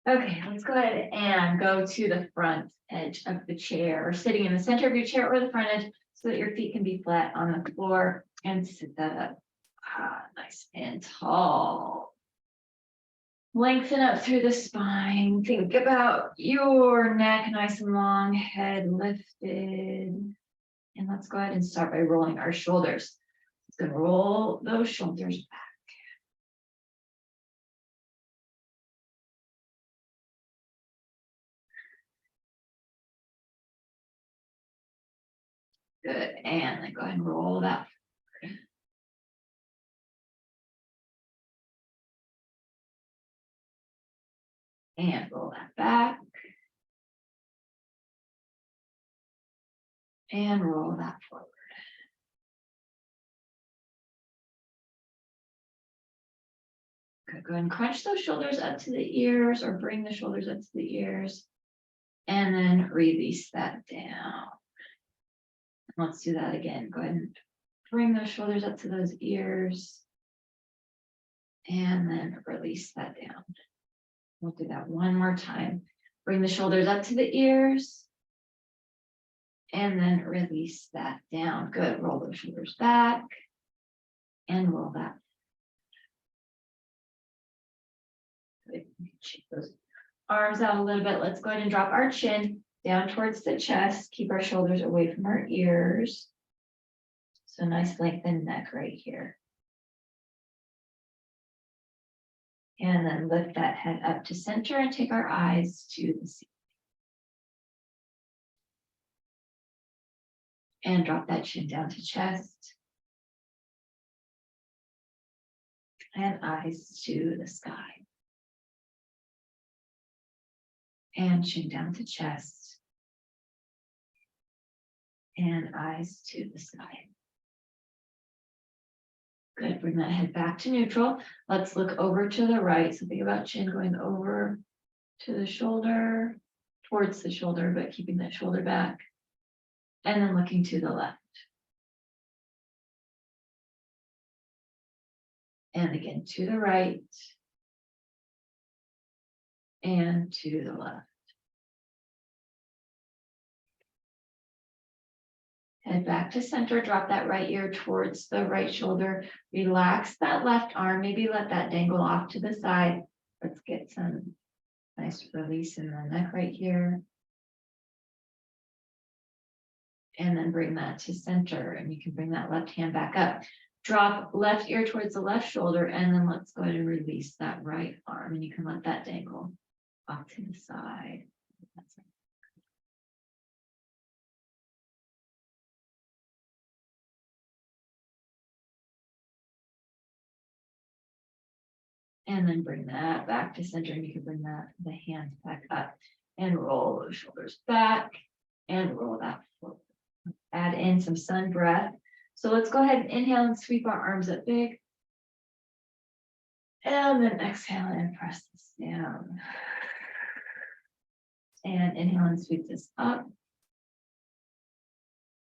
Okay, let's go ahead and go to the front edge of the chair, or sitting in the center of your chair or the front edge, so that your feet can be flat on the floor, and sit that up. Nice and tall. Lengthen up through the spine. Think about your neck nice and long, head lifted. And let's go ahead and start by rolling our shoulders. It's going to roll those shoulders back. Good. And then go ahead and roll that forward. And roll that back. And roll that forward. Good. Go ahead and crunch those shoulders up to the ears, or bring the shoulders up to the ears. And then release that down. Let's do that again. Go ahead and bring those shoulders up to those ears. And then release that down. We'll do that one more time. Bring the shoulders up to the ears. And then release that down. Good. Roll those shoulders back. And roll that. Good. Shake those arms out a little bit. Let's go ahead and drop our chin down towards the chest. Keep our shoulders away from our ears. So nice lengthened neck right here. And then lift that head up to center and take our eyes to the ceiling. And drop that chin down to chest. And eyes to the sky. And chin down to chest. And eyes to the sky. Good. Bring that head back to neutral. Let's look over to the right. So think about chin going over to the shoulder, towards the shoulder, but keeping that shoulder back. And then looking to the left. And again to the right. And to the left. Head back to center, drop that right ear towards the right shoulder. Relax that left arm, maybe let that dangle off to the side. Let's get some nice release in the neck right here. And then bring that to center, and you can bring that left hand back up. Drop left ear towards the left shoulder, and then let's go ahead and release that right arm, and you can let that dangle off to the side. That's it. And then bring that back to center, and you can bring the hands back up and roll those shoulders back and roll that forward. Add in some sun breath. So let's go ahead and inhale and sweep our arms up big. And then exhale and press this down. And inhale and sweep this up.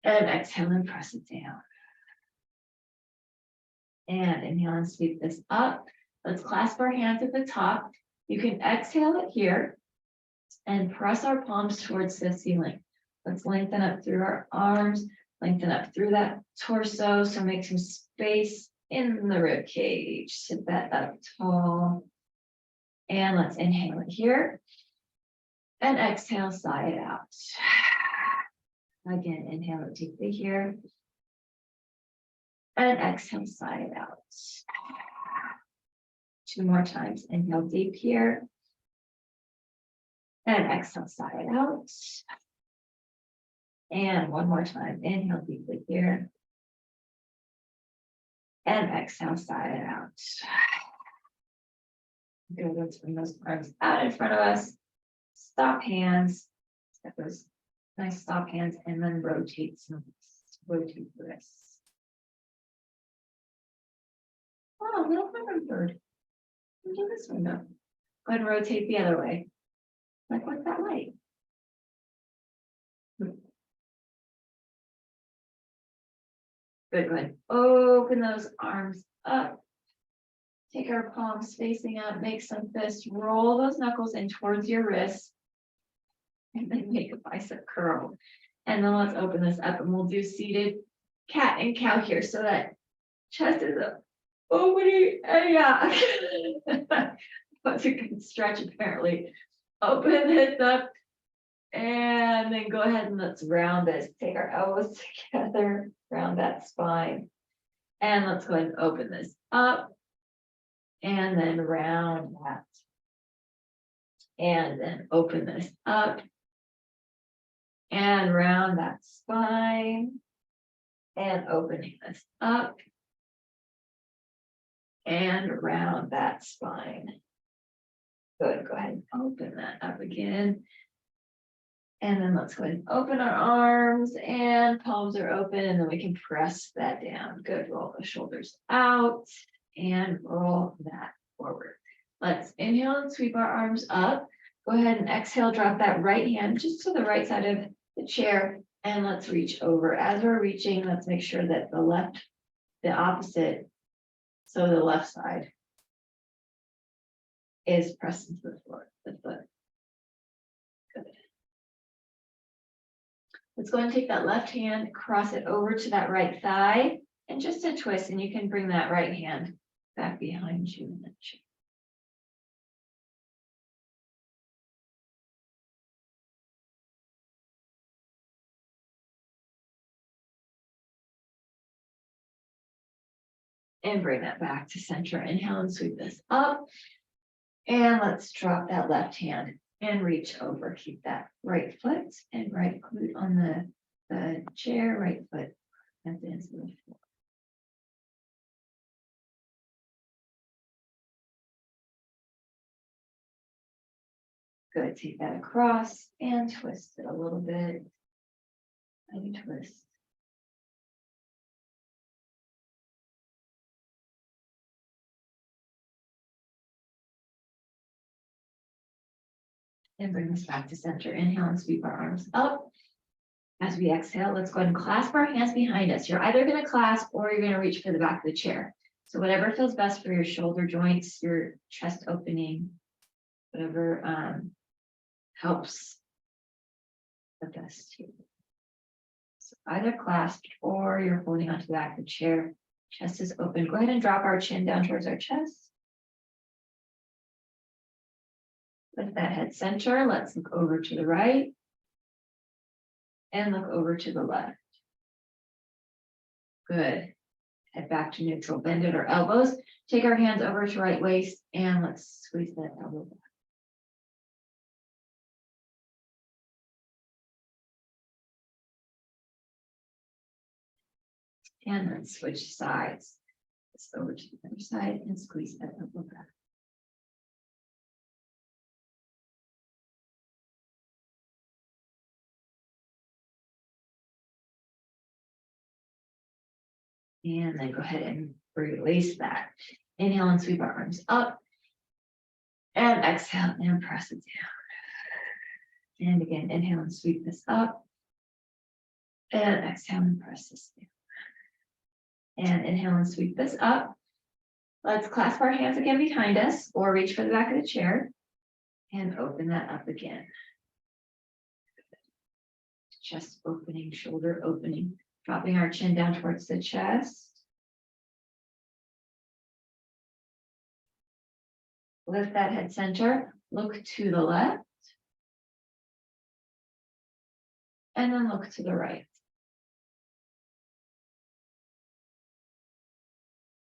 And exhale and press it down. And inhale and sweep this up. Let's clasp our hands at the top. You can exhale it here and press our palms towards the ceiling. Let's lengthen up through our arms, lengthen up through that torso. So make some space in the rib cage. Sit that up tall. And let's inhale it here. And exhale, sigh it out. Again, inhale it deeply here. And exhale, sigh it out. 2 more times. Inhale deep here. And exhale, sigh it out. And 1 more time. Inhale deeply here. And exhale, sigh it out. Good. Let's bring those arms out in front of us. Stop hands. Get those nice stop hands, and then rotate the wrists. Oh, little hummingbird. Do this window. Go ahead and rotate the other way. Like what's that light? Good. Go ahead. Open those arms up. Take our palms facing up, make some fists, roll those knuckles in towards your wrists. And then make a bicep curl. And then let's open this up and we'll do seated cat and cow here so that chest is up. Opening, yeah. That's a good stretch apparently. Open this up. And then go ahead and let's round this. Take our elbows together, round that spine. And let's go ahead and open this up. And then round that. And then open this up. And round that spine. And opening this up. And round that spine. Good, go ahead and open that up again. And then let's go ahead and open our arms and palms are open and then we can press that down. Good, roll the shoulders out and roll that forward. Let's inhale and sweep our arms up. Go ahead and exhale, drop that right hand just to the right side of the chair and let's reach over. As we're reaching, let's make sure that the opposite, so the left side is pressed into the floor, the foot. Good. Let's go and take that left hand, cross it over to that right thigh, and just a twist, and you can bring that right hand back behind you in the chair. And bring that back to center. Inhale and sweep this up. And let's drop that left hand and reach over. Keep that right foot and right glute on the chair, right foot at the ends of the floor. Good, take that across and twist it a little bit. Maybe twist. And bring this back to center. Inhale and sweep our arms up. As we exhale, let's go ahead and clasp our hands behind us. You're either going to clasp or you're going to reach for the back of the chair. So whatever feels best for your shoulder joints, your chest opening, whatever helps the best here. So either clasped or you're holding onto the back of the chair. Chest is open. Go ahead and drop our chin down towards our chest. Lift that head center. Let's look over to the right. And look over to the left. Good. Head back to neutral. Bend at our elbows. Take our hands over to right waist and let's squeeze that elbow back. And then switch sides. Let's go over to the other side and squeeze that elbow back. And then go ahead and release that. Inhale and sweep our arms up. And exhale and press it down. And again, inhale and sweep this up. And exhale and press this down. And inhale and sweep this up. Let's clasp our hands again behind us or reach for the back of the chair. And open that up again. Chest opening, shoulder opening. Dropping our chin down towards the chest. Lift that head center. Look to the left. And then look to the right.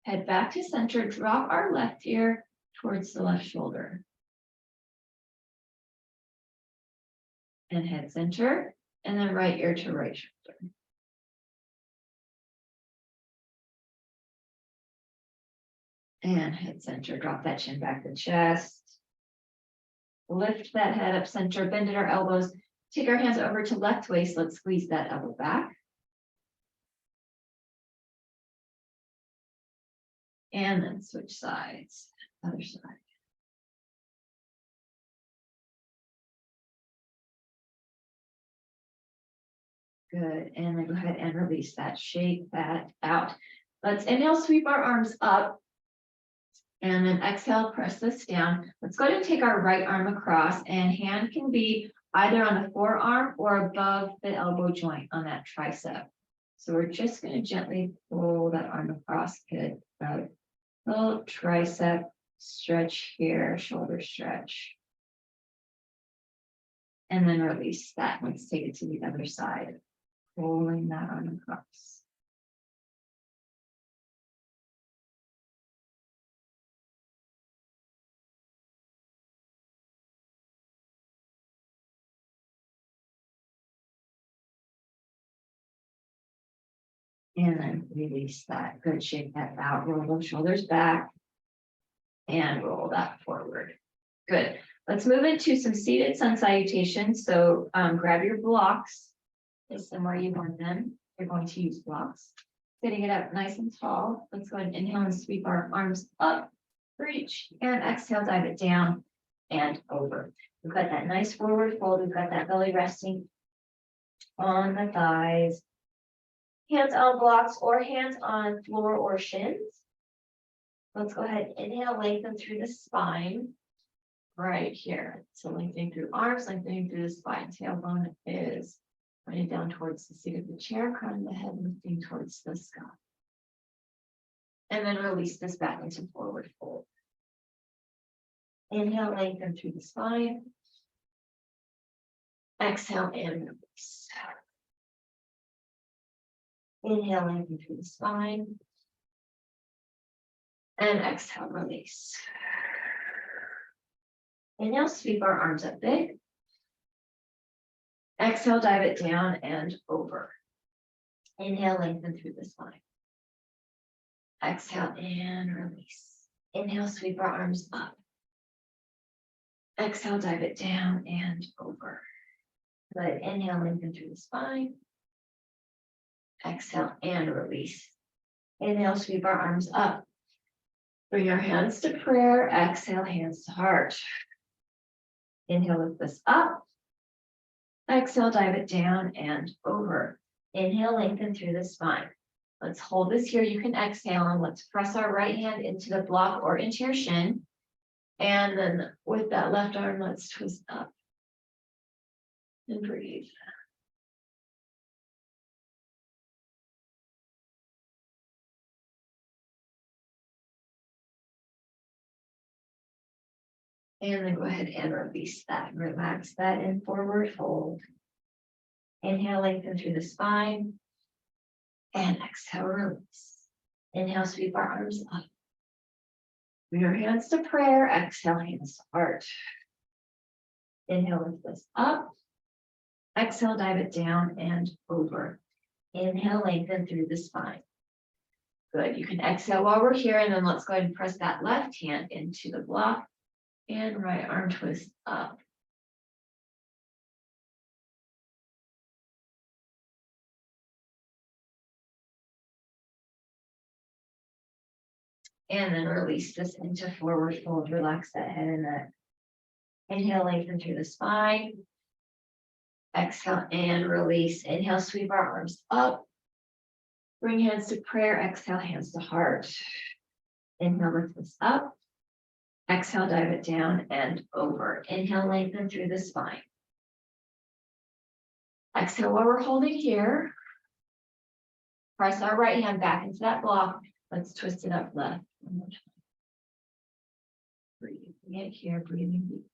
Head back to center. Drop our left ear towards the left shoulder. And head center. And then right ear to right shoulder. And head center, drop that chin back to the chest. Lift that head up center, bend at our elbows. Take our hands over to left waist. Let's squeeze that elbow back. And then switch sides, other side. Good, and then go ahead and release that, shake that out. Let's inhale, sweep our arms up. And then exhale, press this down. Let's go ahead and take our right arm across, and hand can be either on the forearm or above the elbow joint on that tricep. So we're just going to gently pull that arm across. Good. Little tricep stretch here, shoulder stretch. And then release that. Let's take it to the other side. Pulling that arm across. And then release that. Good. Shake that out. Roll those shoulders back. And roll that forward. Good. Let's move into some seated sun salutations. So grab your blocks. Place them where you want them. You're going to use blocks. Sitting it up nice and tall. Let's go ahead and inhale and sweep our arms up. Reach. And exhale, dive it down and over. We've got that nice forward fold. We've got that belly resting on the thighs. Hands on blocks or hands on floor or shins. Let's go ahead, inhale, lengthen through the spine. Right here. So lengthening through arms, lengthening through the spine. Tailbone is pointing down towards the seat of the chair, crown of the head lifting towards the sky. And then release this back into forward fold. Inhale, lengthen through the spine. Exhale and release. Inhale, lengthen through the spine. And exhale, release. Inhale, sweep our arms up big. Exhale, dive it down and over. Inhale, lengthen through the spine. Exhale and release. Inhale, sweep our arms up. Exhale, dive it down and over. Good. Inhale, lengthen through the spine. Exhale and release. Inhale, sweep our arms up. Bring our hands to prayer. Exhale, hands to heart. Inhale, lift this up. Exhale, dive it down and over. Inhale, lengthen through the spine. Let's hold this here. You can exhale and let's press our right hand into the block or into your shin. And then with that left arm, let's twist up and breathe. And then go ahead and release that. Relax that in forward fold. Inhale, lengthen through the spine. And exhale, release. Inhale, sweep our arms up. Bring your hands to prayer. Exhale, hands to heart. Inhale, lift this up. Exhale, dive it down and over. Inhale, lengthen through the spine. Good. You can exhale while we're here, and then let's go ahead and press that left hand into the block. And right arm twist up. And then release this into forward fold. Relax that head and neck. Inhale, lengthen through the spine. Exhale and release. Inhale, sweep our arms up. Bring hands to prayer. Exhale, hands to heart. Inhale, lift this up. Exhale, dive it down and over. Inhale, lengthen through the spine. Exhale while we're holding here. Press our right hand back into that block. Let's twist it up left. One more time. Breathing it here, breathing deep.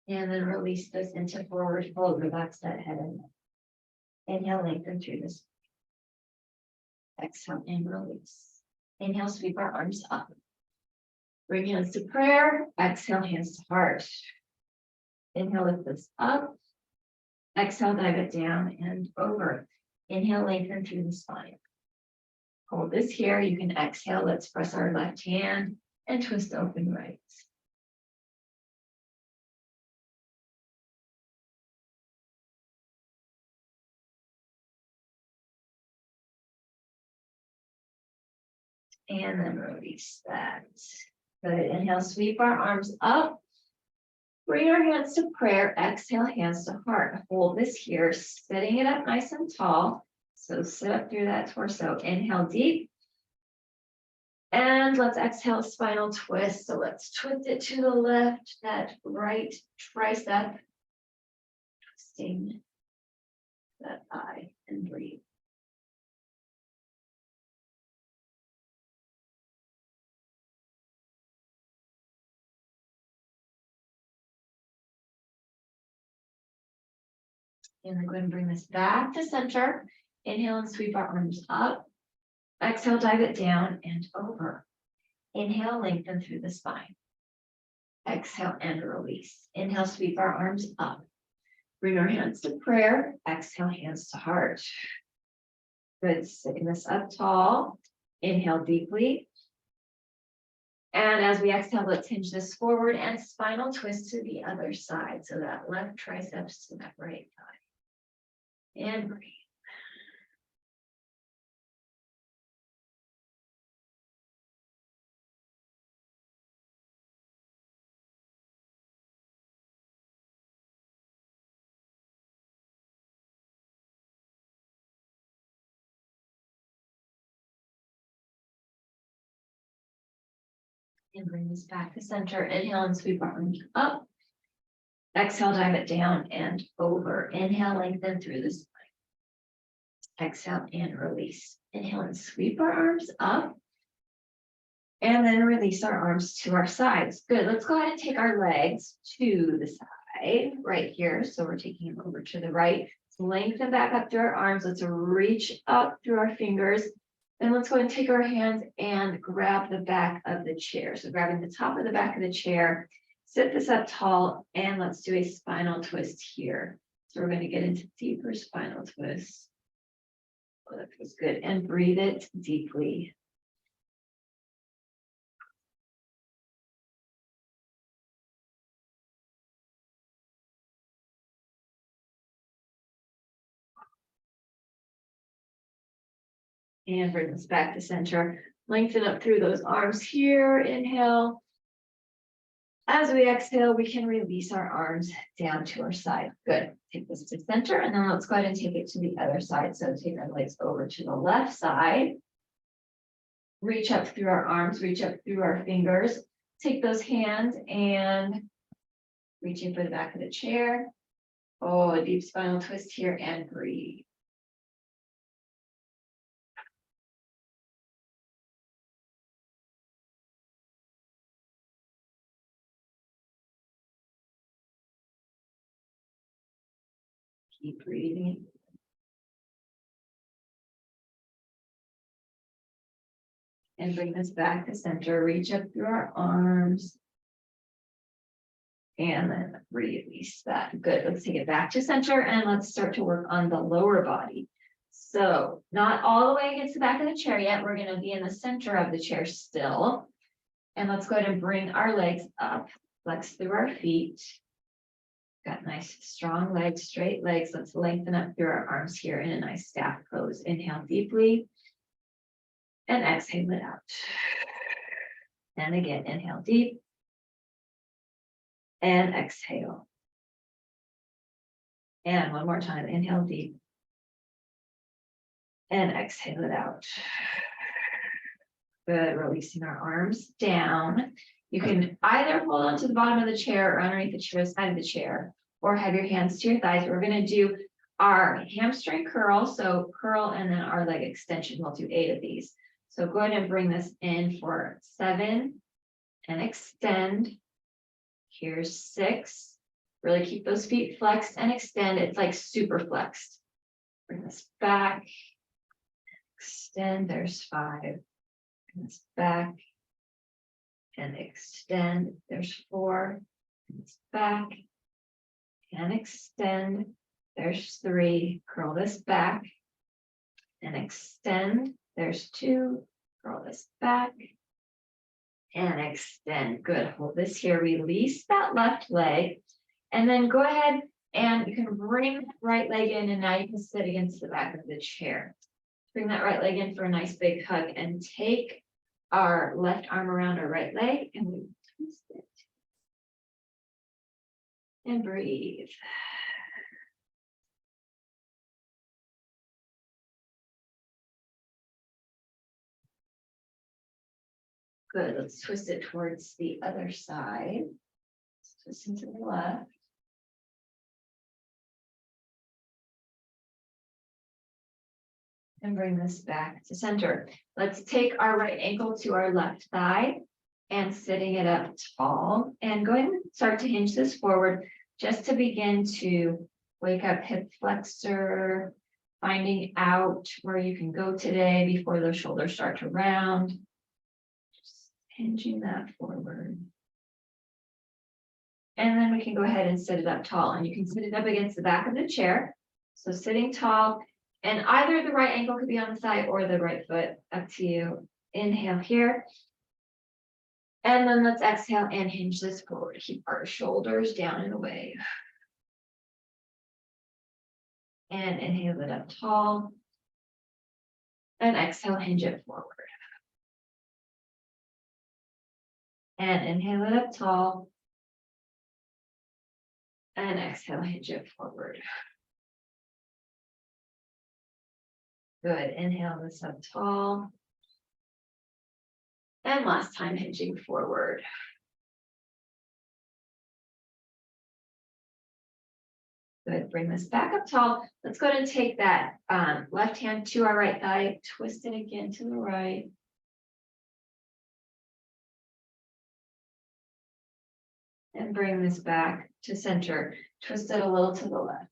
And then release this into forward fold. Relax that head and neck. Inhale, lengthen through this. Exhale and release. Inhale, sweep our arms up. Bring hands to prayer. Exhale, hands to heart. Inhale, lift this up. Exhale, dive it down and over. Inhale, lengthen through the spine. Hold this here. You can exhale. Let's press our left hand and twist open right. And then release that. Good. Inhale, sweep our arms up. Bring our hands to prayer, exhale, hands to heart. Hold this here, sitting it up nice and tall. So sit up through that torso, inhale deep. And let's exhale, spinal twist. So let's twist it to the left, that right tricep. Twisting that thigh and breathe. And then go ahead and bring this back to center. Inhale and sweep our arms up. Exhale, dive it down and over. Inhale, lengthen through the spine. Exhale and release. Inhale, sweep our arms up. Bring our hands to prayer. Exhale, hands to heart. Good, sitting this up tall. Inhale deeply. And as we exhale, let's hinge this forward and spinal twist to the other side. So that left triceps to that right thigh. And breathe. And bring this back to center. Inhale and sweep our arms up. Exhale, dive it down and over. Inhale, lengthen through the spine. Exhale and release. Inhale and sweep our arms up. And then release our arms to our sides. Good. Let's go ahead and take our legs to the side right here. So we're taking them over to the right. Lengthen back up through our arms. Let's reach up through our fingers. And let's go ahead and take our hands and grab the back of the chair. So grabbing the top of the back of the chair, sit this up tall, and let's do a spinal twist here. So we're going to get into deeper spinal twists. Oh, that feels good. And breathe it deeply. And bring this back to center. Lengthen up through those arms here. Inhale. As we exhale, we can release our arms down to our side. Good. Take this to center, and then let's go ahead and take it to the other side. So take our legs over to the left side. Reach up through our arms, reach up through our fingers. Take those hands and reach in for the back of the chair. Oh, a deep spinal twist here and breathe. Keep breathing. And bring this back to center. Reach up through our arms. And then release that. Good. Let's take it back to center and let's start to work on the lower body. So not all the way against the back of the chair yet. We're going to be in the center of the chair still. And let's go ahead and bring our legs up. Flex through our feet. Got nice strong legs, straight legs. Let's lengthen up through our arms here in a nice staff pose. Inhale deeply. And exhale it out. And again, inhale deep. And exhale. And one more time, inhale deep. And exhale it out. Good, releasing our arms down. You can either hold onto the bottom of the chair or underneath the chair, side of the chair, or have your hands to your thighs. We're going to do our hamstring curl. So curl and then our leg extension. We'll do 8 of these. So go ahead and bring this in for 7 and extend. Here's 6. Really keep those feet flexed and extend. It's like super flexed. Bring this back. Extend. There's 5. Bring this back. And extend. There's 4. Bring this back. And extend. There's 3. Curl this back. And extend. There's 2. Curl this back. And extend. Good. Hold this here. Release that left leg. And then go ahead and you can bring that right leg in. And now you can sit against the back of the chair. Bring that right leg in for a nice big hug. And take our left arm around our right leg. And we twist it. And breathe. Good, let's twist it towards the other side. Let's twist into the left. And bring this back to center. Let's take our right ankle to our left thigh and sitting it up tall. And go ahead and start to hinge this forward just to begin to wake up hip flexor, finding out where you can go today before those shoulders start to round. Just hinging that forward. And then we can go ahead and sit it up tall, and you can sit it up against the back of the chair. So sitting tall, and either the right ankle could be on the side or the right foot, up to you. Inhale here. And then let's exhale and hinge this forward. Keep our shoulders down and away. And inhale it up tall. And exhale, hinge it forward. And inhale it up tall. And exhale, hinge it forward. Good, inhale this up tall. And last time, hinging forward. Good, bring this back up tall. Let's go ahead and take that left hand to our right thigh, twist it again to the right. And bring this back to center. Twist it a little to the left.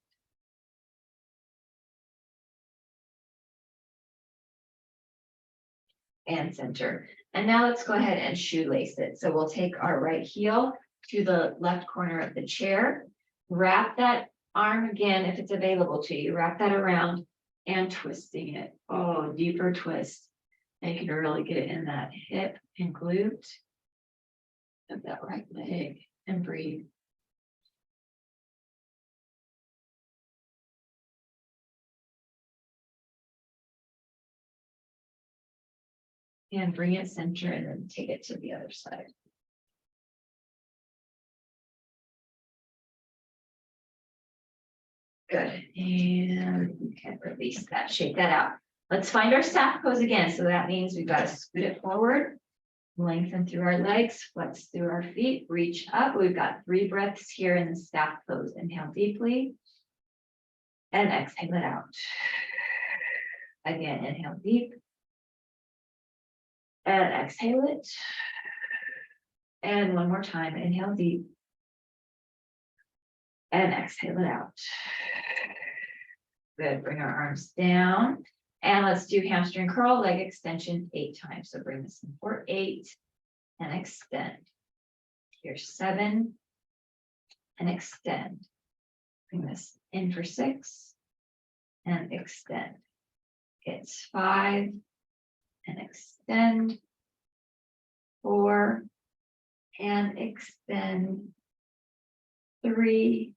And center. And now let's go ahead and shoelace it. So we'll take our right heel to the left corner of the chair, wrap that arm again, if it's available to you, wrap that around and twisting it. Oh, deeper twist. And you can really get it in that hip and glute of that right leg and breathe. And bring it center and then take it to the other side. Good, and we can release that, shake that out. Let's find our staff pose again. So that means we've got to scoot it forward, lengthen through our legs, flex through our feet, reach up. We've got 3 breaths here in the staff pose. Inhale deeply and exhale it out. Again, inhale deep and exhale it. And one more time, inhale deep and exhale it out. Good, bring our arms down and let's do hamstring curl, leg extension 8 times. So bring this in for 8 and extend. Here's 7 and extend. Bring this in for 6 and extend. It's 5 and extend. 4 and extend. 3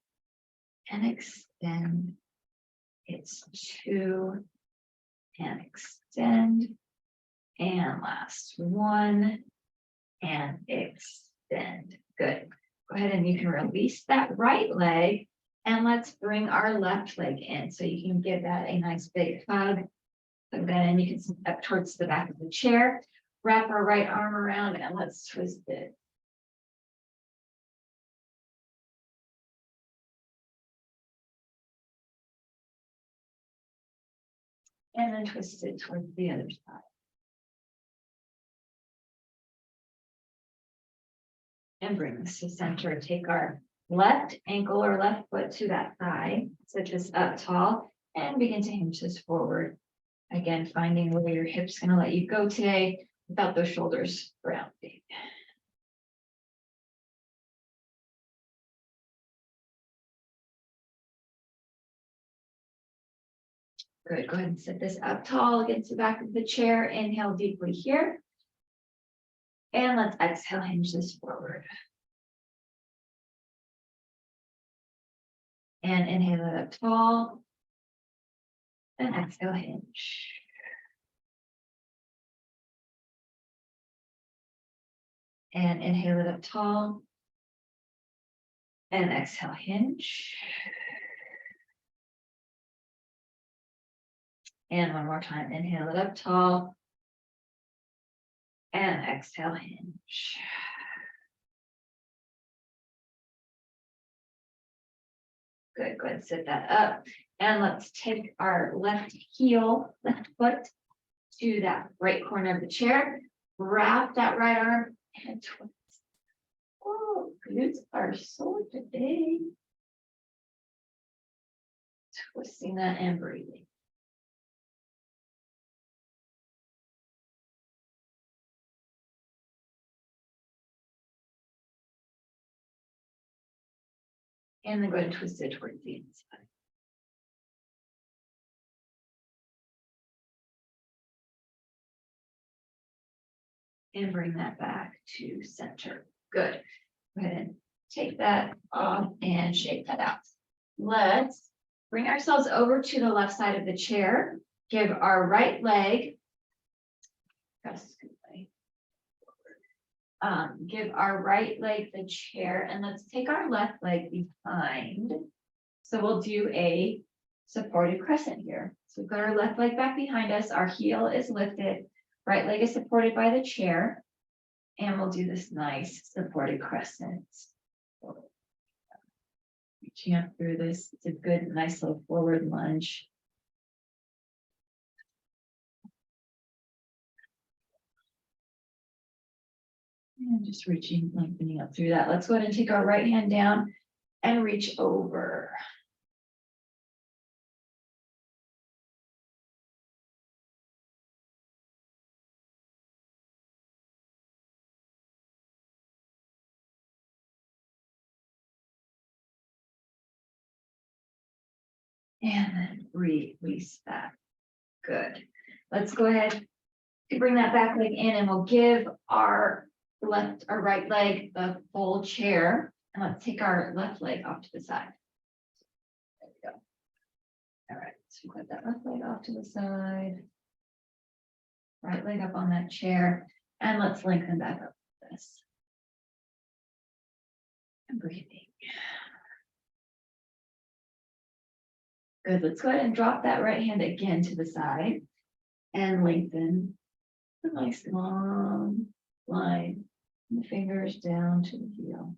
and extend. It's 2 and extend. And last 1 and extend. Good. Go ahead and you can release that right leg and let's bring our left leg in. So you can give that a nice big hug. Plug that in. You can sit up towards the back of the chair. Wrap our right arm around and let's twist it. And then twist it towards the other side. And bring this to center. Take our left ankle or left foot to that thigh. Sit this up tall and begin to hinge this forward. Again, finding where your hip's going to let you go today without those shoulders rounding. Good. Go ahead and sit this up tall against the back of the chair. Inhale deeply here. And let's exhale, hinge this forward. And inhale it up tall. And exhale, hinge. And inhale it up tall. And exhale, hinge. And one more time, inhale it up tall. And exhale, hinge. Good, go ahead and sit that up. And let's take our left foot to that right corner of the chair. Wrap that right arm and twist. Oh, glutes are sore today. Twisting that and breathing. And then go ahead and twist it towards the inside. And bring that back to center. Good. Go ahead and take that off and shake that out. Let's bring ourselves over to the left side of the chair. Give our right leg. Give our right leg the chair, and let's take our left leg behind. So we'll do a supported crescent here. So we've got our left leg back behind us. Our heel is lifted. Right leg is supported by the chair. And we'll do this nice supported crescent. Reaching up through this. It's a good, nice little forward lunge. And just reaching, lengthening up through that. Let's go ahead and take our right hand down and reach over. And then release that. Good. Let's go ahead to bring that back leg in, and we'll give our right leg the full chair. And let's take our left leg off to the side. There we go. All right, so put that left leg off to the side. Right leg up on that chair. And let's lengthen back up with this. And breathing. Good, let's go ahead and drop that right hand again to the side and lengthen a nice long line from the fingers down to the heel.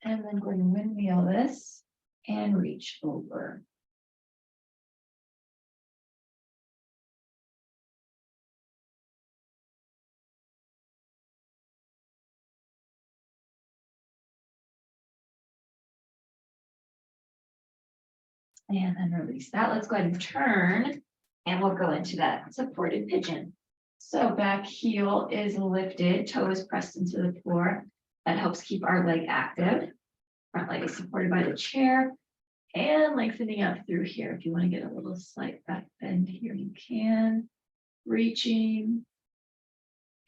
And then go ahead and windmill this and reach over. And then release that. Let's go ahead and turn, and we'll go into that supported pigeon. So back heel is lifted, toe is pressed into the floor. That helps keep our leg active. Front leg is supported by the chair and lengthening up through here. If you want to get a little slight back bend here, you can. Reaching.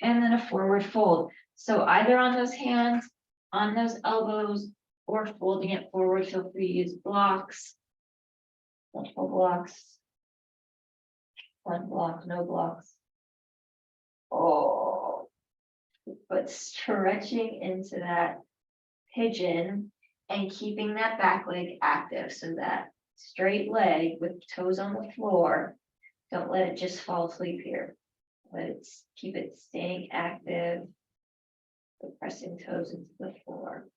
And then a forward fold. So either on those hands, on those elbows, or folding it forward. Feel free to use blocks. Multiple blocks, one block, no blocks. Oh, but stretching into that pigeon and keeping that back leg active, so that straight leg with toes on the floor. Don't let it just fall asleep here. Let it keep it staying active. Pressing toes into the floor.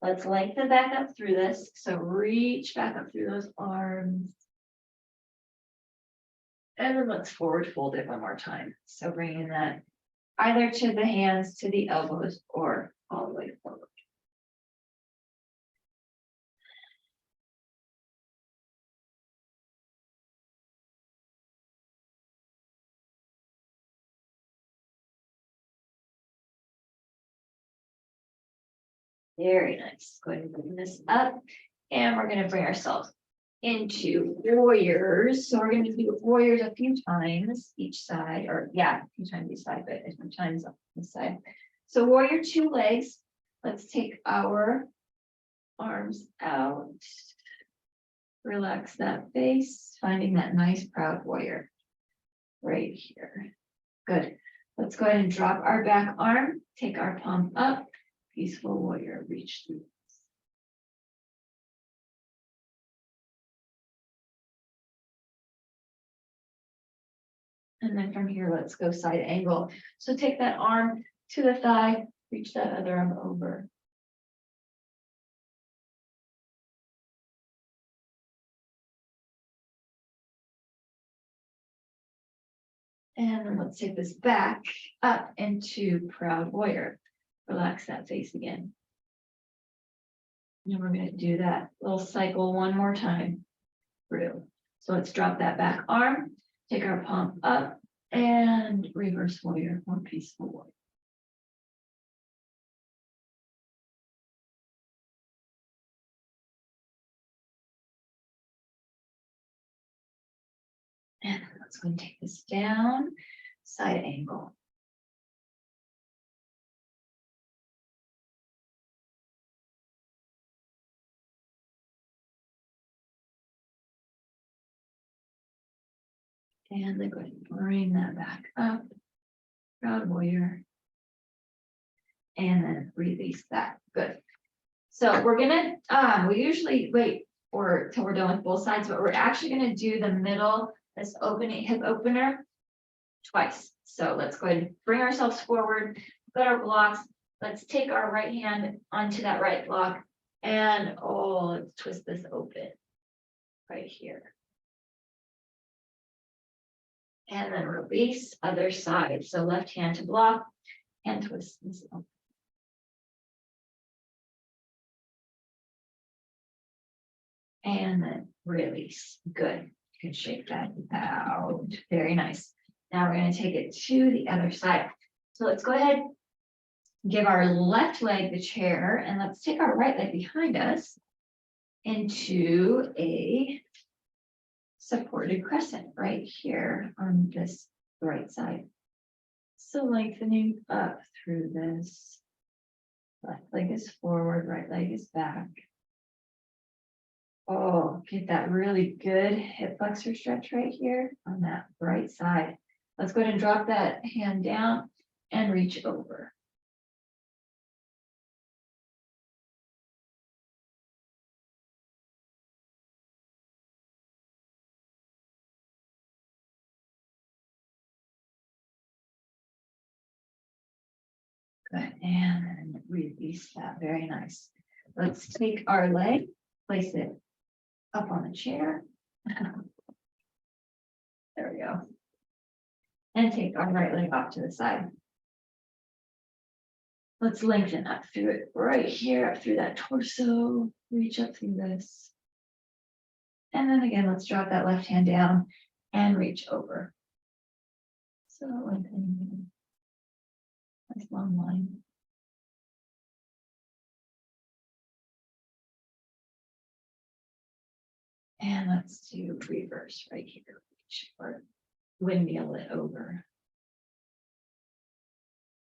Let's lengthen back up through this. So reach back up through those arms. And then let's forward fold it one more time. So bringing that either to the hands, to the elbows, or all the way forward. Very nice. Go ahead and bring this up. And we're going to bring ourselves into warriors. So we're going to do warriors a few times each side, or a few times each side, but as many times on this side. So warrior 2 legs. Let's take our arms out. Relax that face, finding that nice proud warrior right here. Good. Let's go ahead and drop our back arm, take our palm up, peaceful warrior, reach through. And then from here, let's go side angle. So take that arm to the thigh, reach that other arm over. And then let's take this back up into proud warrior. Relax that face again. And we're going to do that little cycle one more time through. So let's drop that back arm, take our palm up, and reverse warrior or peaceful warrior. And let's go and take this down, side angle. And then go ahead and bring that back up, proud warrior. And then release that. Good. So we're gonna, we usually wait till we're done with both sides, but we're actually gonna do the middle, this opening hip opener twice. So let's go ahead and bring ourselves forward, put our blocks. Let's take our right hand onto that right block and let's twist this open right here. And then release other side. So left hand to block and twist this open. And then release. Good. You can shake that out. Very nice. Now we're going to take it to the other side. So let's go ahead, give our left leg the chair, and let's take our right leg behind us into a supported crescent right here on this right side. So lengthening up through this. Left leg is forward, right leg is back. Get that really good hip flexor stretch right here on that right side. Let's go ahead and drop that hand down and reach over. Good, and then release that. Very nice. Let's take our leg, place it up on the chair. There we go. And take our right leg off to the side. Let's lengthen up through it right here, up through that torso, reach up through this. And then again, let's drop that left hand down and reach over. So lengthening. Nice long line. And let's do reverse right here, reach or windmill it over.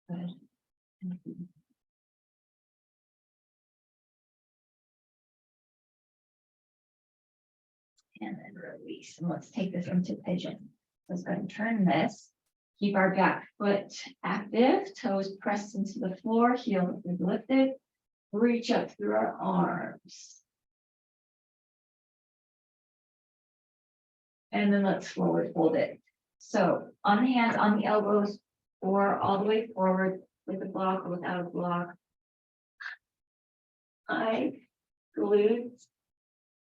Good. And then release. And let's take this into pigeon. Let's go ahead and turn this. Keep our back foot active, toes pressed into the floor, heel is lifted. Reach up through our arms. And then let's forward fold it. So on the hands, on the elbows, or all the way forward with a block or without a block. Glutes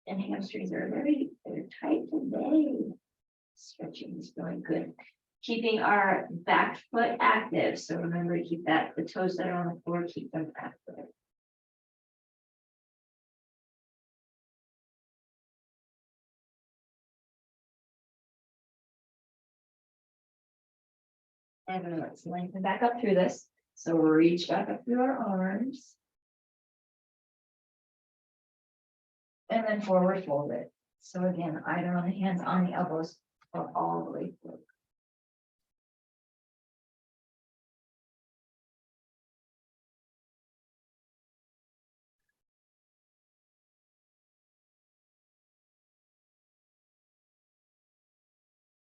and hamstrings are they're tight today. Stretching is going good. Keeping our back foot active. So remember to keep the toes that are on the floor, keep them active. And then let's lengthen back up through this. So reach back up through our arms. And then forward fold it. So again, either on the hands, on the elbows, or all the way through.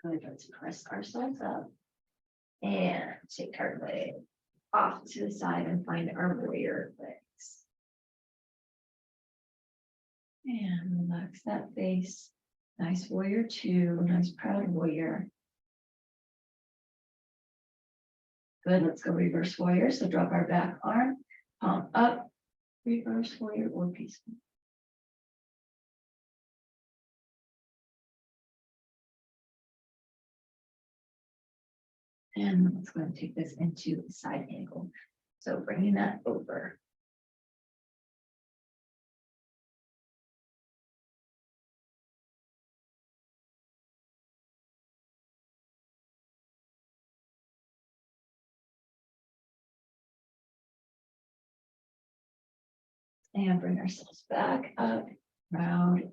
Good, let's press ourselves up. And take our leg off to the side and find our warrior legs. And relax that face. Nice warrior two, nice proud warrior. Good, let's go reverse warrior. So drop our back arm, palm up, reverse warrior or peaceful. And let's go and take this into a side angle. So bringing that over. And bring ourselves back up, round.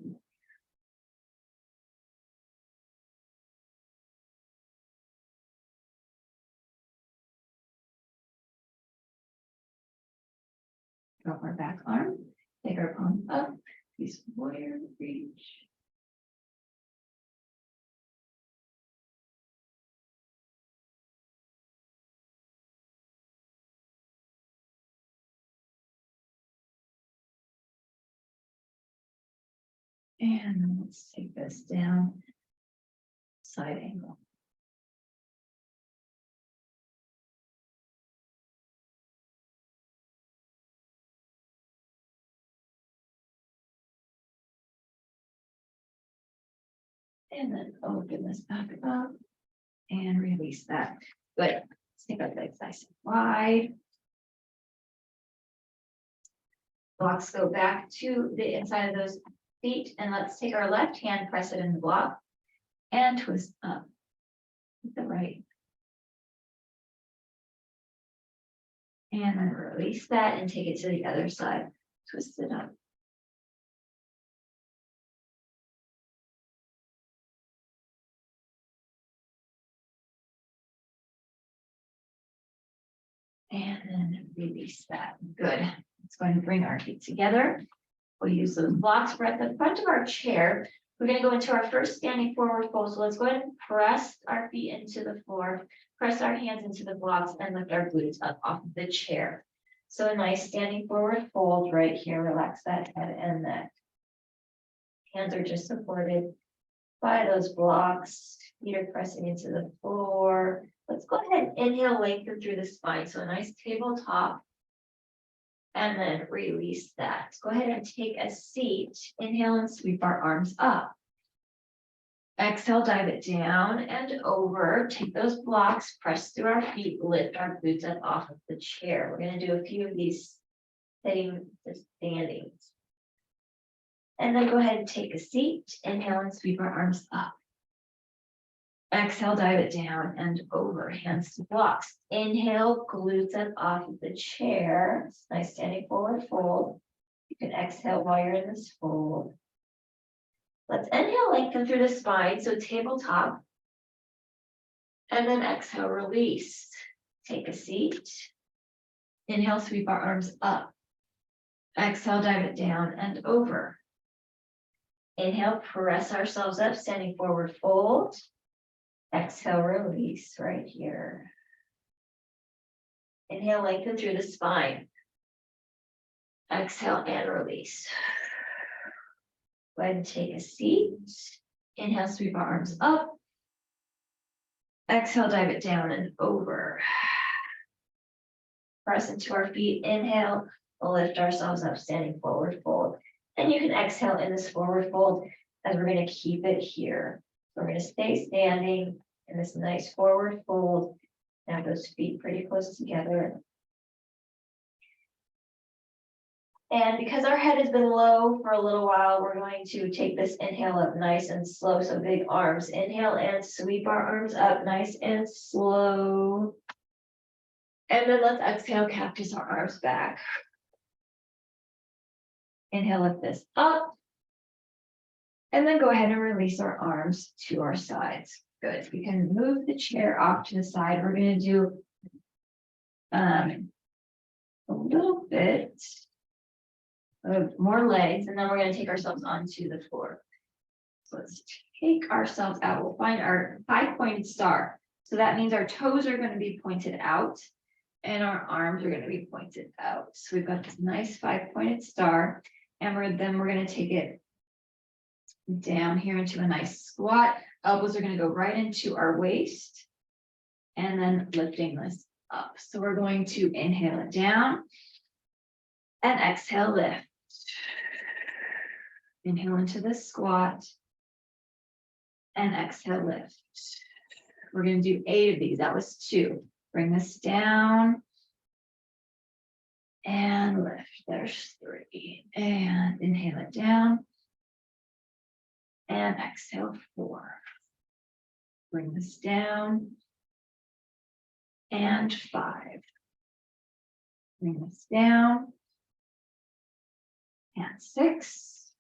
Drop our back arm, take our palm up, peaceful warrior, reach. And let's take this down, side angle. And then open this back up and release that. Good. Let's take our legs nice and wide. Blocks go back to the inside of those feet, and let's take our left hand, press it in the block, and twist up with the right. And then release that and take it to the other side. Twist it up. And then release that. Good. Let's go ahead and bring our feet together. We'll use those blocks. We're at the front of our chair. We're going to go into our first standing forward fold. So let's go ahead and press our feet into the floor, press our hands into the blocks, and lift our glutes up off of the chair. So a nice standing forward fold right here. Relax that head and neck. Hands are just supported by those blocks. Feet are pressing into the floor. Let's go ahead and inhale, lengthen through the spine. So a nice tabletop. And then release that. Go ahead and take a seat. Inhale and sweep our arms up. Exhale, dive it down and over. Take those blocks, press through our feet, lift our glutes up off of the chair. We're going to do a few of these sitting to standings. And then go ahead and take a seat. Inhale and sweep our arms up. Exhale, dive it down and over, hands to blocks. Inhale, glutes up off of the chair. Nice standing forward fold. You can exhale while you're in this fold. Let's inhale, lengthen through the spine, so tabletop. And then exhale, release. Take a seat. Inhale, sweep our arms up. Exhale, dive it down and over. Inhale, press ourselves up, standing forward fold. Exhale, release right here. Inhale, lengthen through the spine. Exhale and release. Go ahead and take a seat. Inhale, sweep our arms up. Exhale, dive it down and over. Press into our feet. Inhale, we'll lift ourselves up, standing forward fold. And you can exhale in this forward fold as we're going to keep it here. So we're going to stay standing in this nice forward fold. Now those feet pretty close together. And because our head has been low for a little while, we're going to take this inhale up nice and slow. So big arms. Inhale and sweep our arms up nice and slow. And then let's exhale, cactus our arms back. Inhale, lift this up. And then go ahead and release our arms to our sides. Good. We can move the chair off to the side. We're going to do a little bit of more legs, and then we're going to take ourselves onto the floor. So let's take ourselves out, we'll find our 5-pointed star. So that means our toes are going to be pointed out and our arms are going to be pointed out. So we've got this nice 5-pointed star, and we're going to take it down here into a nice squat. Elbows are going to go right into our waist, and then lifting this up. So we're going to inhale it down and exhale, lift. Inhale into the squat and exhale, lift. We're going to do 8 of these. That was 2. Bring this down and lift. There's 3. And inhale it down and exhale, 4. Bring this down and 5. Bring this down and 6.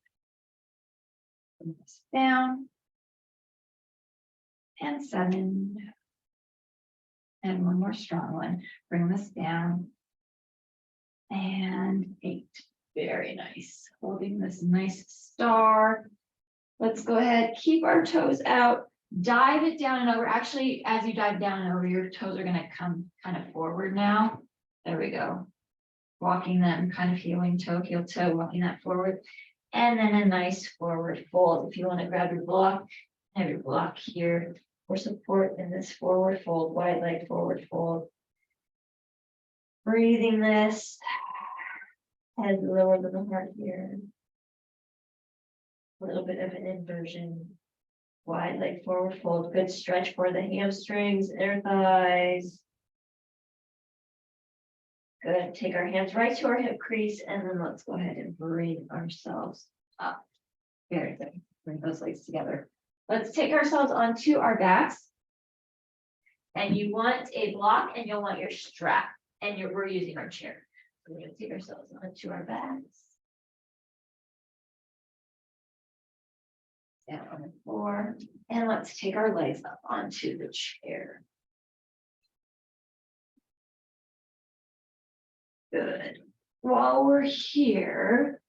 Bring this down and 7. And one more strong one. Bring this down and 8. Very nice. Holding this nice star. Let's go ahead, keep our toes out, dive it down and over. Actually, as you dive down and over, your toes are going to come kind of forward now. There we go. Walking them, kind of healing toe, heel toe, walking that forward. And then a nice forward fold. If you want to grab your block, have your block here for support in this forward fold, wide leg forward fold. Breathing this, head lower than the heart here. A little bit of an inversion. Wide leg forward fold. Good stretch for the hamstrings, inner thighs. Good. Take our hands right to our hip crease, and then let's go ahead and bring ourselves up. Very good. Bring those legs together. Let's take ourselves onto our backs. And you want a block and you'll want your strap. And we're using our chair. So we're going to take ourselves onto our backs. Down on the floor. And let's take our legs up onto the chair. Good. While we're here,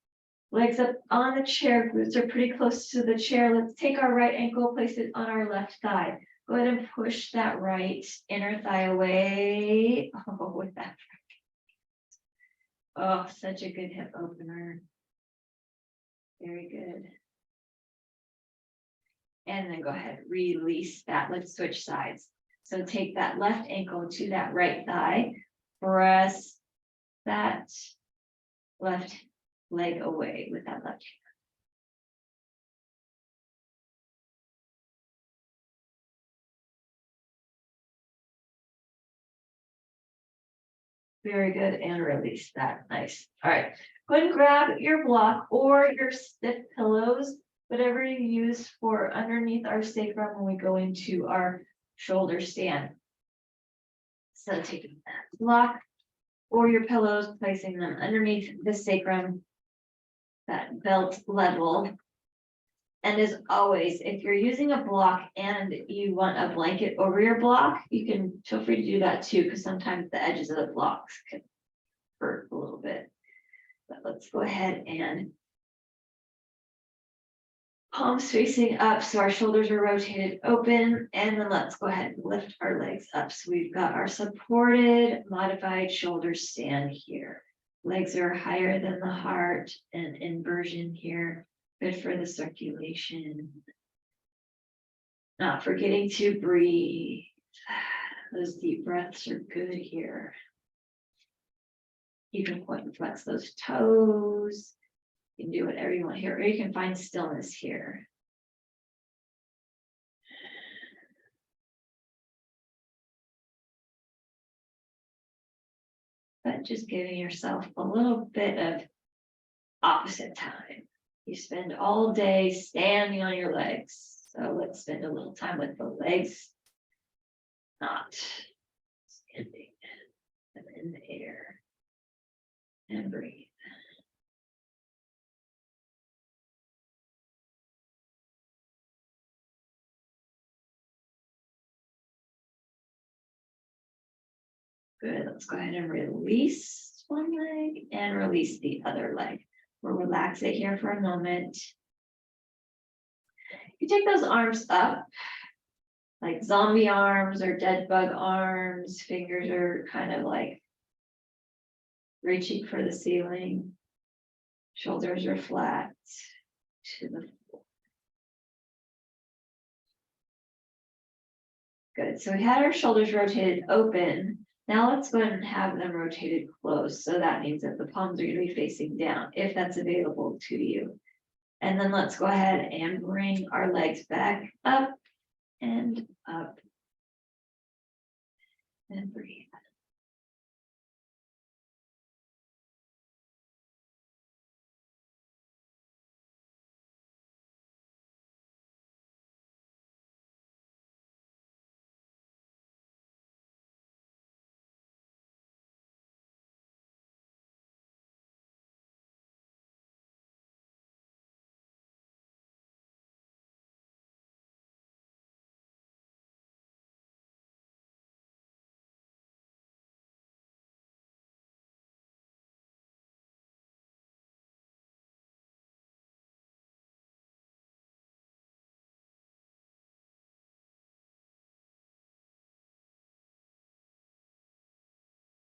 legs up on the chair, glutes are pretty close to the chair. Let's take our right ankle, place it on our left thigh. Go ahead and push that right inner thigh away. Oh, with that. Oh, such a good hip opener. Very good. And then go ahead, release that. Let's switch sides. So take that left ankle to that right thigh. Press that left leg away with that left hand. Very good, and release that. Nice. All right, go ahead and grab your block or your stiff pillows, whatever you use for underneath our sacrum when we go into our shoulder stand. So taking that block or your pillows, placing them underneath the sacrum, that belt level. And as always, if you're using a block and you want a blanket over your block, you can feel free to do that too, because sometimes the edges of the blocks can hurt a little bit. But let's go ahead and palms facing up so our shoulders are rotated open, and then let's go ahead and lift our legs up. So we've got our supported modified shoulder stand here. Legs are higher than the heart, and inversion here. Good for the circulation. Not forgetting to breathe. Those deep breaths are good here. You can point and flex those toes. You can do whatever you want here, or you can find stillness here. But just giving yourself a little bit of opposite time. You spend all day standing on your legs. So let's spend a little time with the legs, not standing. Them in the air. And breathe. Good. Let's go ahead and release one leg and release the other leg. We'll relax it here for a moment. You take those arms up, like zombie arms or dead bug arms. Fingers are kind of like reaching for the ceiling. Shoulders are flat to the floor. Good. So we had our shoulders rotated open. Now let's go ahead and have them rotated close. So that means that the palms are going to be facing down if that's available to you. And then let's go ahead and bring our legs back up and up. And breathe.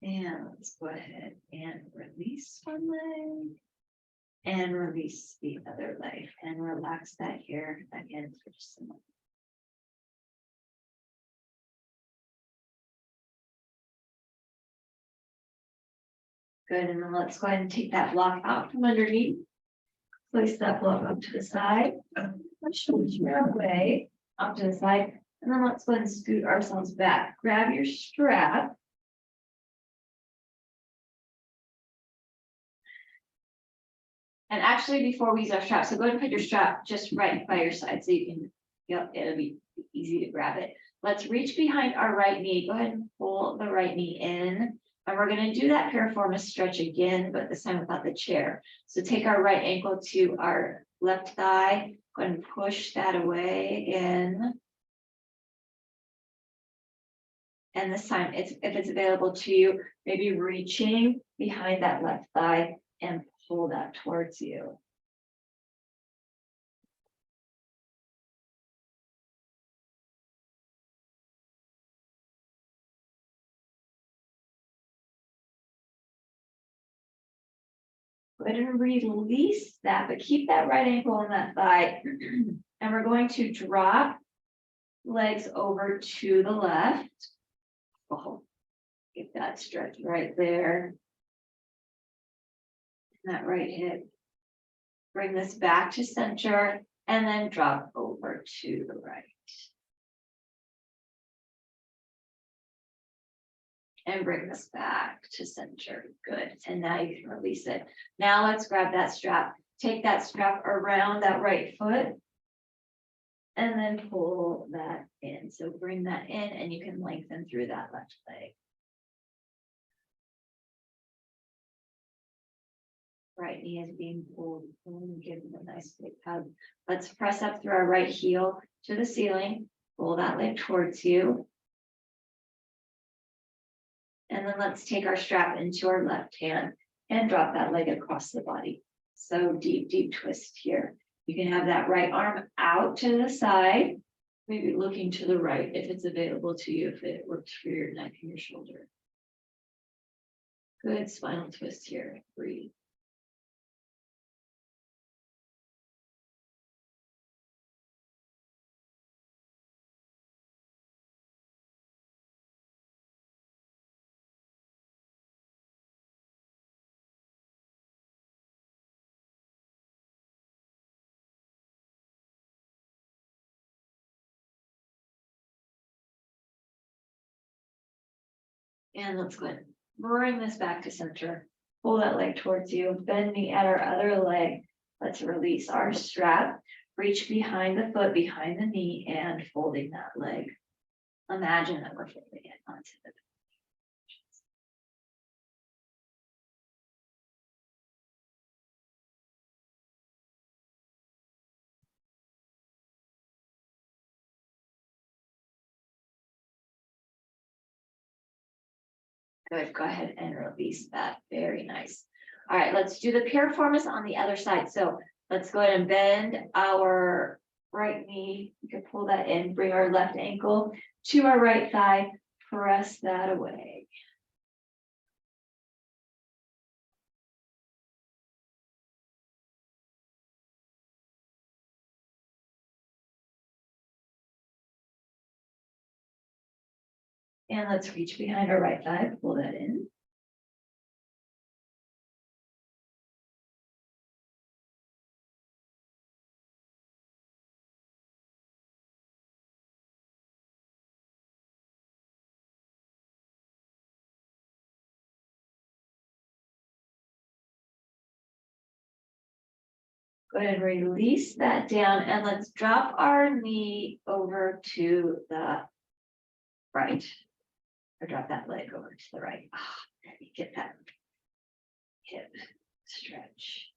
And let's go ahead and release one leg and release the other leg and relax that here again for just a moment. Good, and then let's go ahead and take that block out from underneath. Place that block up to the side. Push your chair away up to the side, and then let's go ahead and scoot ourselves back. Grab your strap. And actually, before we use our strap, so go ahead and put your strap just right by your side so you can, it'll be easy to grab it. Let's reach behind our right knee. Go ahead and pull the right knee in. And we're going to do that piriformis stretch again, but this time without the chair. So take our right ankle to our left thigh. Go ahead and push that away in. And this time, if it's available to you, maybe reaching behind that left thigh and pull that towards you. Go ahead and release that, but keep that right ankle on that thigh. And we're going to drop legs over to the left. Oh, get that stretch right there. That right hip. Bring this back to center and then drop over to the right. And bring this back to center. Good. And now you can release it. Now let's grab that strap. Take that strap around that right foot. And then pull that in. So bring that in and you can lengthen through that left leg. Right knee is being pulled. Give them a nice big hug. Let's press up through our right heel to the ceiling. Pull that leg towards you. And then let's take our strap into our left hand and drop that leg across the body. So deep, deep twist here. You can have that right arm out to the side, maybe looking to the right if it's available to you, if it works for your neck and your shoulder. Good spinal twist here. Breathe. And let's go ahead and bring this back to center. Pull that leg towards you. Bend knee at our other leg. Let's release our strap. Reach behind the foot, behind the knee, and folding that leg. Imagine that we're folding it onto the Good, go ahead and release that. Very nice. All right, let's do the piriformis on the other side. So let's go ahead and bend our right knee, you can pull that in, bring our left ankle to our right thigh, press that away. And let's reach behind our right thigh, pull that in. Go ahead and release that down and let's drop our knee over to the right. Or drop that leg over to the right. Let me get that hip stretch.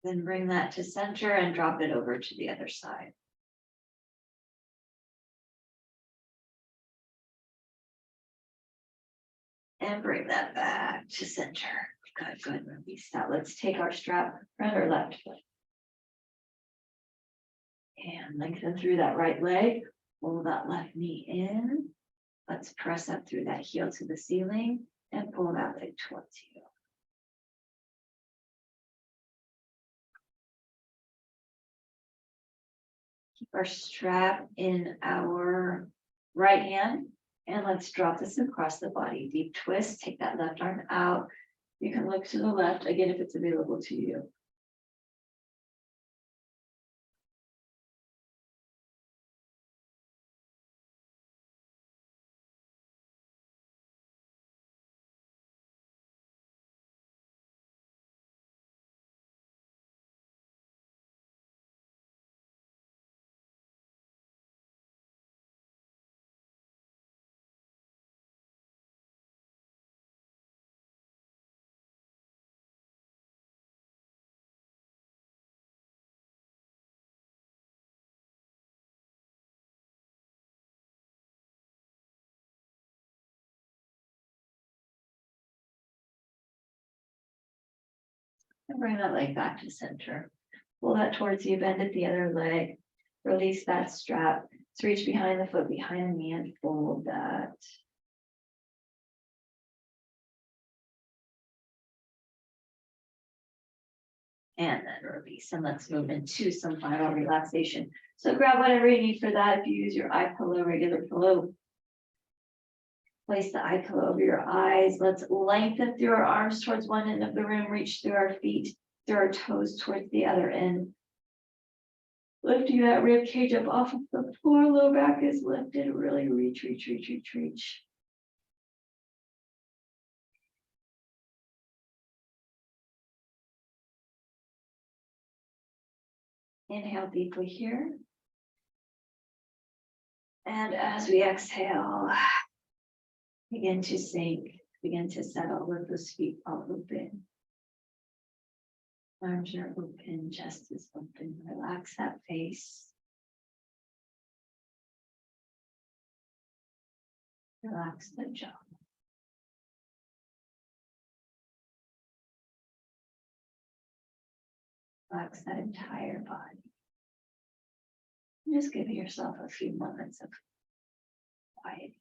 Then bring that to center and drop it over to the other side. And bring that back to center. Good, good, release that. Let's take our strap front or left foot. And lengthen through that right leg. Pull that left knee in. Let's press up through that heel to the ceiling and pull that leg towards you. Keep our strap in our right hand and let's drop this across the body. Deep twist, take that left arm out. You can look to the left again if it's available to you. And bring that leg back to center. Pull that towards you, bend at the other leg. Release that strap. Let's reach behind the foot, behind the knee, and fold that. And then release. And let's move into some final relaxation. So grab whatever you need for that. If you use your eye pillow, regular pillow, place the eye pillow over your eyes. Let's lengthen through our arms towards one end of the room, reach through our feet, through our toes towards the other end. Lifting that rib cage up off of the floor, low back is lifted. Really reach, reach, reach, reach, reach. Inhale deeply here. And as we exhale, begin to sink, begin to settle with those feet all open. Arms are open, chest is open. Relax that face. Relax the jaw. Relax that entire body. Just give yourself a few moments of quiet.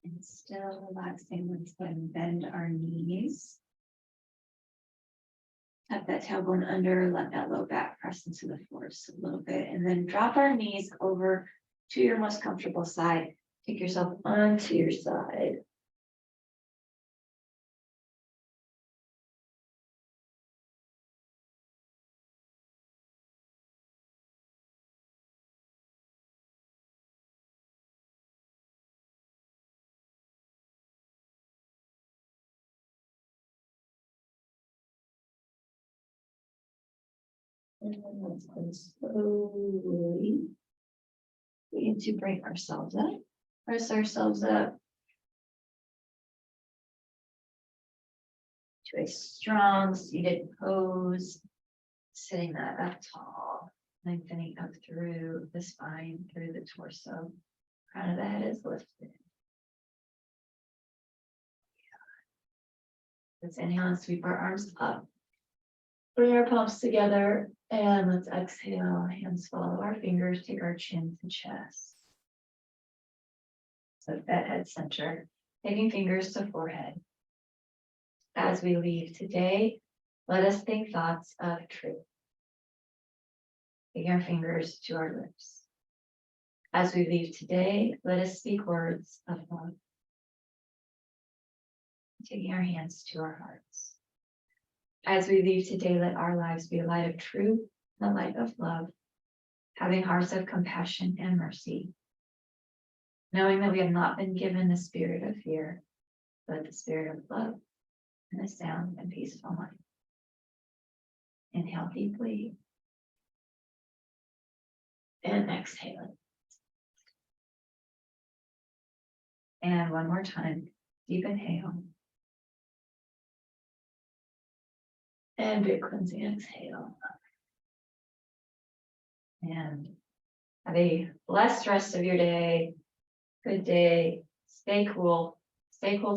And still relaxing, let's go ahead and bend our knees. Tuck that tailbone under, let that low back press into the floor just a little bit, and then drop our knees over to your most comfortable side. Take yourself onto your side. And then let's go slowly. We need to bring ourselves up, press ourselves up to a strong seated pose, sitting that up tall, lengthening up through the spine, through the torso. Crown of the head is lifted. Let's inhale and sweep our arms up. Bring our palms together and let's exhale. Hands follow our fingers, take our chin to chest. So that head center, taking fingers to forehead. As we leave today, let us think thoughts of truth. Taking our fingers to our lips. As we leave today, let us speak words of love. Taking our hands to our hearts. As we leave today, let our lives be a light of truth, a light of love, having hearts of compassion and mercy, knowing that we have not been given the spirit of fear, but the spirit of love and a sound and peaceful mind. Inhale deeply and exhale. And one more time, deep inhale. And big cleansing exhale. And have a blessed rest of your day. Good day. Stay cool. Stay cool.